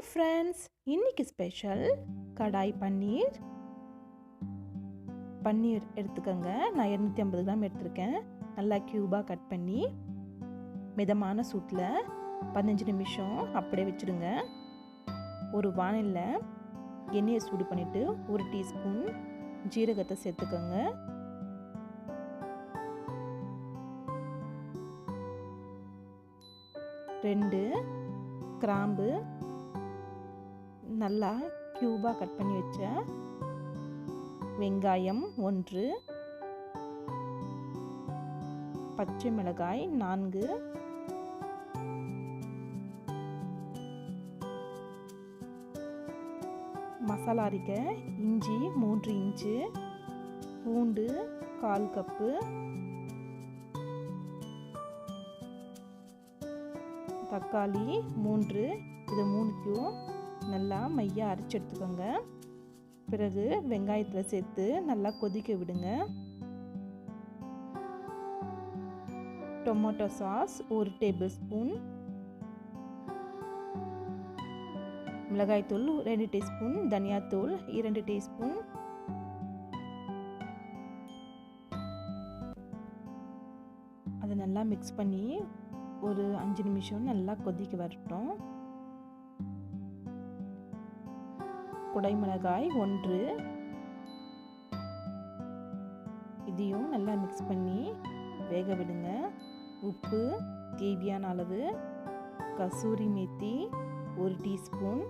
Friends, இன்னைக்கு special கடாய் பன்னீர். பன்னீர் எடுத்துக்கோங்க. நான் 250 கிராம் எடுத்திருக்கேன். நல்லா க்யூபாக கட் பண்ணி மிதமான சூட்டில் 15 நிமிஷம் அப்படியே வச்சுடுங்க. ஒரு வானலில் எண்ணெயை சூடு பண்ணிவிட்டு 1 டீஸ்பூன் ஜீரகத்தை சேர்த்துக்கோங்க. ரெண்டு கிராம்பு, நல்லா க்யூபாக கட் பண்ணி வச்ச வெங்காயம் 1, பச்சை மிளகாய் 4, மசாலா அரைக்க இஞ்சி 3 இன்ச்சு, பூண்டு 1/4 கப்பு, தக்காளி 3. இது 3த்தையும் நல்லா மையாக அரைச்சி எடுத்துக்கோங்க. பிறகு வெங்காயத்தில் சேர்த்து நல்லா கொதிக்க விடுங்க. டொமேட்டோ சாஸ் 1 டேபிள் ஸ்பூன், மிளகாய்த்தூள் 2 டீஸ்பூன், தனியாத்தூள் 2 டீஸ்பூன், அதை நல்லா மிக்ஸ் பண்ணி ஒரு 5 நிமிஷம் நல்லா கொதிக்க வரட்டும். குடை மிளகாய் 1, இதையும் நல்லா மிக்ஸ் பண்ணி வேக விடுங்க. உப்பு தேவையான அளவு, கசூரி மேத்தி 1 டீஸ்பூன்,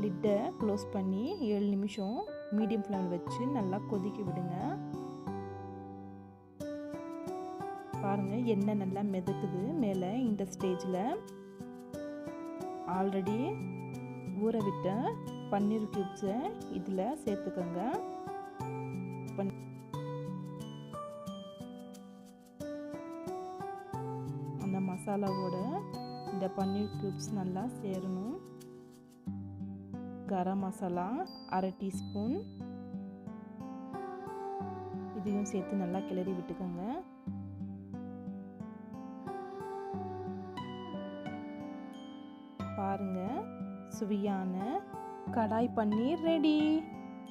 லிட்டை க்ளோஸ் பண்ணி 7 நிமிஷம் மீடியம் ஃப்ளேமில் வச்சு நல்லா கொதிக்க விடுங்க. பாருங்கள், எண்ணெய் நல்லா மிதக்குது மேலே. இந்த ஸ்டேஜில் ஆல்ரெடி ஊற விட்ட பன்னீர் க்யூப்ஸை இதில் சேர்த்துக்கோங்க. அந்த மசாலாவோட இந்த பன்னீர் க்யூப்ஸ் நல்லா சேரணும். கரம் மசாலா 1/2 டீஸ்பூன், இதையும் சேர்த்து நல்லா கிளறி விட்டுக்கோங்க. பாருங்க, சுவையான கடாய் பன்னீர் ரெடி.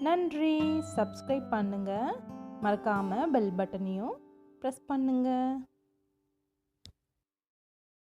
நன்றி. சப்ஸ்கிரைப் பண்ணுங்க, மறக்காம பெல் பட்டனையும் ப்ரெஸ் பண்ணுங்க.